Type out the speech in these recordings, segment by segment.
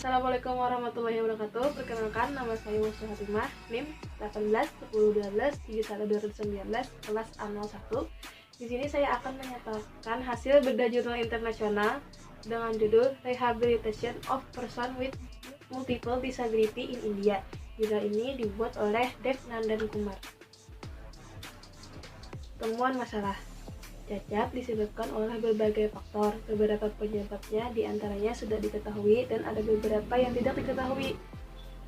Assalamualaikum warahmatullahi wabarakatuh. Perkenalkan, nama saya Musra Hatimah, NIM 18 10 12 71 219, kelas A01. Di sini saya akan menyatakan hasil bedah jurnal internasional dengan judul Rehabilitation of Person with Multiple Disability in India. Jurnal ini dibuat oleh Dev Nandan Kumar. Temuan masalah: cacat disebabkan oleh berbagai faktor. Beberapa penyebabnya diantaranya sudah diketahui dan ada beberapa yang tidak diketahui.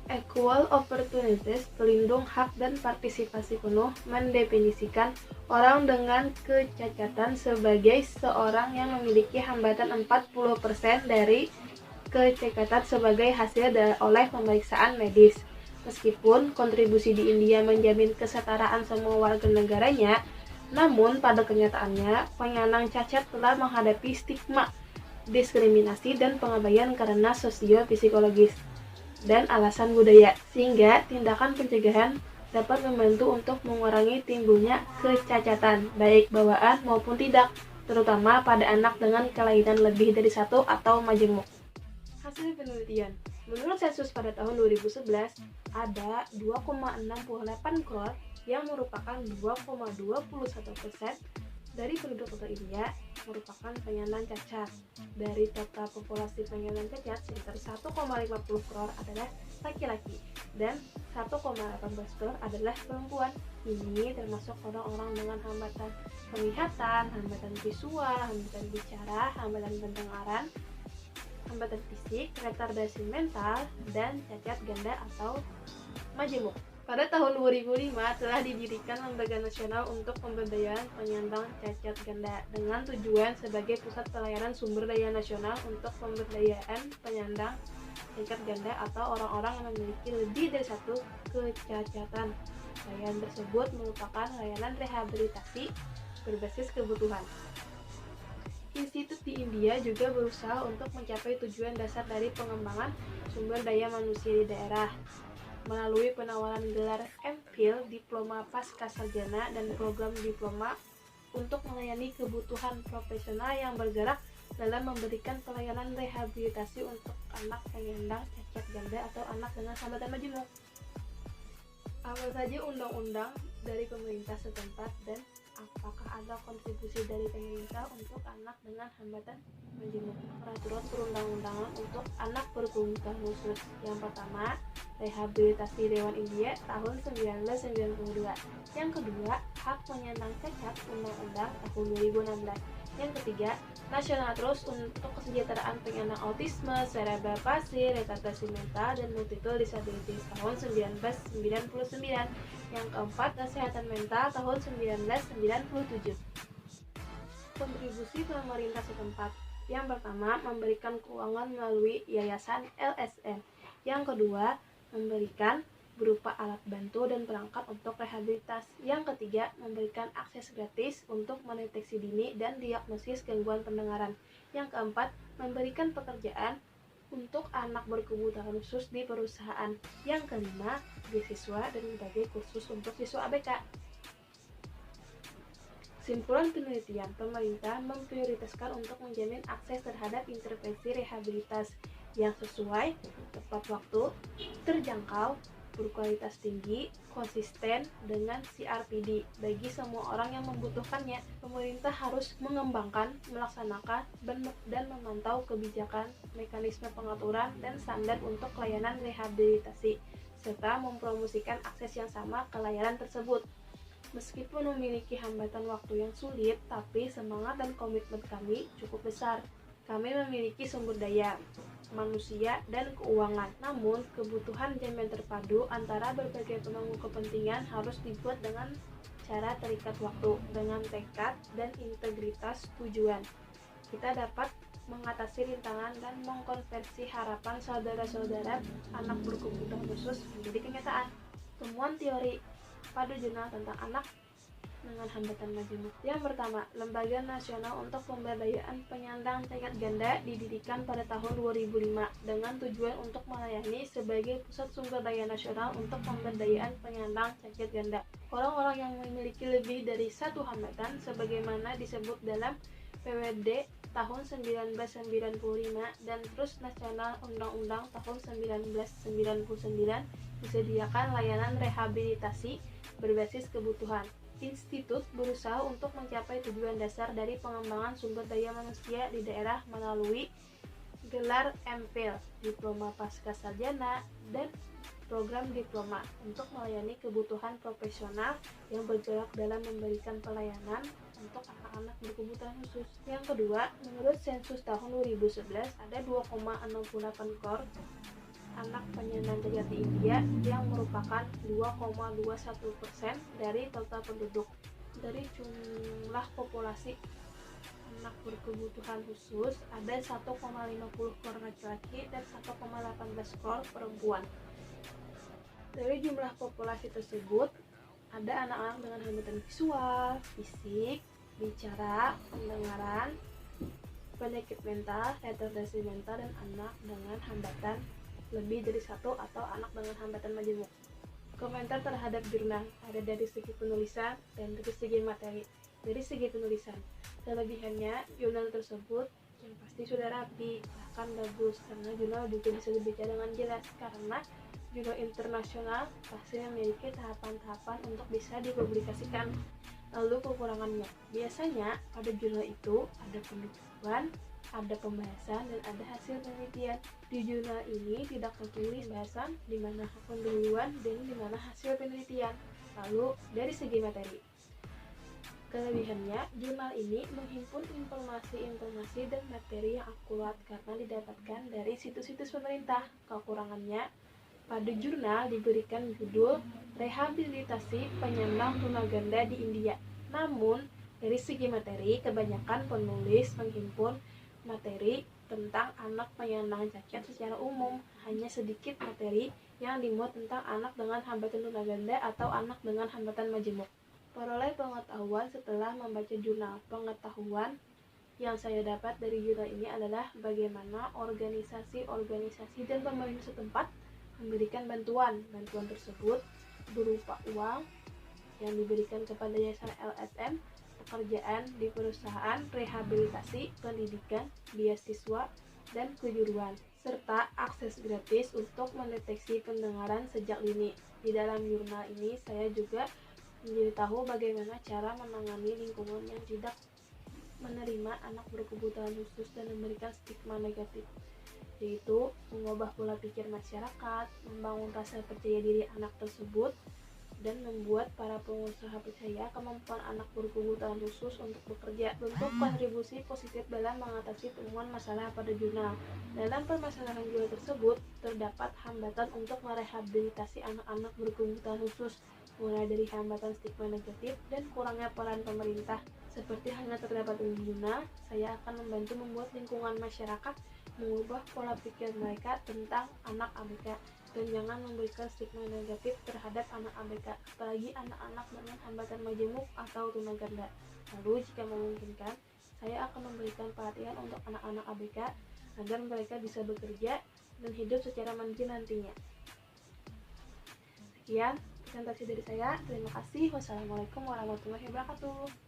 Equal Opportunities, pelindung hak dan partisipasi penuh, mendefinisikan orang dengan kecacatan sebagai seorang yang memiliki hambatan 40% dari kecacatan sebagai hasil oleh pemeriksaan medis. Meskipun kontribusi di India menjamin kesetaraan semua warga negaranya, namun pada kenyataannya, penyandang cacat telah menghadapi stigma, diskriminasi, dan pengabaian karena sosio-psikologis dan alasan budaya, sehingga tindakan pencegahan dapat membantu untuk mengurangi timbulnya kecacatan, baik bawaan maupun tidak, terutama pada anak dengan kelainan lebih dari satu atau majemuk. Hasil penelitian: menurut sensus pada tahun 2011, ada 2,68 crore yang merupakan 2,21% dari penduduk total India merupakan penyandang cacat. Dari total populasi penyandang cacat, sekitar 1,50 crore adalah laki-laki dan 1,18 crore adalah perempuan. Ini termasuk orang-orang dengan hambatan penglihatan, hambatan visual, hambatan bicara, hambatan pendengaran, hambatan fisik, retardasi mental, dan cacat ganda atau majemuk. Pada tahun 2005 telah didirikan Lembaga Nasional untuk Pemberdayaan Penyandang Cacat Ganda dengan tujuan sebagai pusat pelayanan sumber daya nasional untuk pemberdayaan penyandang cacat ganda atau orang-orang yang memiliki lebih dari satu kecacatan. Layanan tersebut merupakan layanan rehabilitasi berbasis kebutuhan. Institut di India juga berusaha untuk mencapai tujuan dasar dari pengembangan sumber daya manusia di daerah melalui penawaran gelar MPhil, diploma pascasarjana, dan program diploma untuk melayani kebutuhan profesional yang bergerak dalam memberikan pelayanan rehabilitasi untuk anak penyandang cacat ganda atau anak dengan hambatan majemuk. Apa saja undang-undang dari pemerintah setempat dan apakah ada kontribusi dari pemerintah untuk anak dengan hambatan majemuk? Peraturan perundang-undangan untuk anak berkebutuhan khusus. Yang pertama, Rehabilitasi Dewan India tahun 1992. Yang kedua, Hak Penyandang Cacat Undang-Undang tahun 2016. Yang ketiga, National Trust untuk Kesejahteraan Penyandang Autisme, Cerebral Palsy, Retardasi Mental, dan Multiple Disabilities tahun 1999. Yang keempat, Kesehatan Mental tahun 1997. Kontribusi pemerintah setempat. Yang pertama, memberikan keuangan melalui Yayasan LSM. Yang kedua, memberikan berupa alat bantu dan perangkat untuk rehabilitas. Yang ketiga, memberikan akses gratis untuk mendeteksi dini dan diagnosis gangguan pendengaran. Yang keempat, memberikan pekerjaan untuk anak berkebutuhan khusus di perusahaan. Yang kelima, beasiswa dan berbagai kursus untuk siswa ABK. Simpulan penelitian: pemerintah memprioritaskan untuk menjamin akses terhadap intervensi rehabilitas yang sesuai, tepat waktu, terjangkau, berkualitas tinggi, konsisten dengan CRPD bagi semua orang yang membutuhkannya. Pemerintah harus mengembangkan, melaksanakan, dan memantau kebijakan, mekanisme pengaturan, dan standar untuk layanan rehabilitasi, serta mempromosikan akses yang sama ke layanan tersebut. Meskipun memiliki hambatan waktu yang sulit, tapi semangat dan komitmen kami cukup besar. Kami memiliki sumber daya, manusia, dan keuangan. Namun, kebutuhan jaminan terpadu antara berbagai pemangku kepentingan harus dibuat dengan cara terikat waktu, dengan tekad dan integritas tujuan. Kita dapat mengatasi rintangan dan mengkonversi harapan saudara-saudara anak berkebutuhan khusus menjadi kenyataan. Temuan teori pada jurnal tentang anak dengan hambatan majemuk. Yang pertama, Lembaga Nasional untuk Pemberdayaan Penyandang Cacat Ganda didirikan pada tahun 2005 dengan tujuan untuk melayani sebagai pusat sumber daya nasional untuk pemberdayaan penyandang cacat ganda. Orang-orang yang memiliki lebih dari satu hambatan sebagaimana disebut dalam PWD tahun 1995 dan Trus Nasional Undang-Undang tahun 1999 disediakan layanan rehabilitasi berbasis kebutuhan. Institut berusaha untuk mencapai tujuan dasar dari pengembangan sumber daya manusia di daerah melalui gelar MPhil, Diploma Pasca Sarjana, dan program diploma untuk melayani kebutuhan profesional yang bergerak dalam memberikan pelayanan untuk anak-anak berkebutuhan khusus. Yang kedua, menurut sensus tahun 2011 ada 2,68 kor anak penyandang cacat di India yang merupakan 2,21% dari total penduduk. Dari jumlah populasi anak berkebutuhan khusus ada 1,50 kor laki-laki dan 1,18 kor perempuan. Dari jumlah populasi tersebut ada anak-anak dengan hambatan visual, fisik, bicara, pendengaran, penyakit mental, retardasi mental, dan anak dengan hambatan lebih dari satu atau anak dengan hambatan majemuk. Komentar terhadap jurnal ada dari segi penulisan dan dari segi materi. Dari segi penulisan, kelebihannya jurnal tersebut yang pasti sudah rapi, bahkan bagus karena jurnal juga bisa dibaca dengan jelas karena jurnal internasional pasti memiliki tahapan-tahapan untuk bisa dipublikasikan. Lalu kekurangannya, biasanya pada jurnal itu ada penutupan, ada pembahasan, dan ada hasil penelitian. Di jurnal ini tidak tertulis bahasan, di mana pendahuluan, dan di mana hasil penelitian. Lalu dari segi materi, kelebihannya jurnal ini menghimpun informasi-informasi dan materi yang akurat karena didapatkan dari situs-situs pemerintah. Kekurangannya, pada jurnal diberikan judul Rehabilitasi Penyandang Tunaganda di India. Namun, dari segi materi, kebanyakan penulis menghimpun materi tentang anak penyandang cacat secara umum. Hanya sedikit materi yang dimuat tentang anak dengan hambatan tunaganda atau anak dengan hambatan majemuk. Peroleh pengetahuan setelah membaca jurnal. Pengetahuan yang saya dapat dari jurnal ini adalah bagaimana organisasi-organisasi dan pemerintah setempat memberikan bantuan. Bantuan tersebut berupa uang yang diberikan kepada yayasan LSM, pekerjaan di perusahaan, rehabilitasi, pendidikan, beasiswa, dan kejuruan, serta akses gratis untuk mendeteksi pendengaran sejak dini. Di dalam jurnal ini saya juga menjadi tahu bagaimana cara menangani lingkungan yang tidak menerima anak berkebutuhan khusus dan memberikan stigma negatif, yaitu mengubah pola pikir masyarakat, membangun rasa percaya diri anak tersebut, dan membuat para pengusaha percaya kemampuan anak berkebutuhan khusus untuk bekerja. Bentuk kontribusi positif dalam mengatasi temuan masalah pada jurnal. Dalam permasalahan jurnal tersebut, terdapat hambatan untuk merehabilitasi anak-anak berkebutuhan khusus, mulai dari hambatan stigma negatif dan kurangnya peran pemerintah. Seperti halnya terdapat di jurnal, saya akan membantu membuat lingkungan masyarakat mengubah pola pikir mereka tentang anak ABK dan jangan memberikan stigma negatif terhadap anak ABK, apalagi anak-anak dengan hambatan majemuk atau tunaganda. Lalu jika memungkinkan, saya akan memberikan pelatihan untuk anak-anak ABK agar mereka bisa bekerja dan hidup secara mandiri nantinya. Sekian presentasi dari saya. Terima kasih. Wassalamualaikum warahmatullahi wabarakatuh.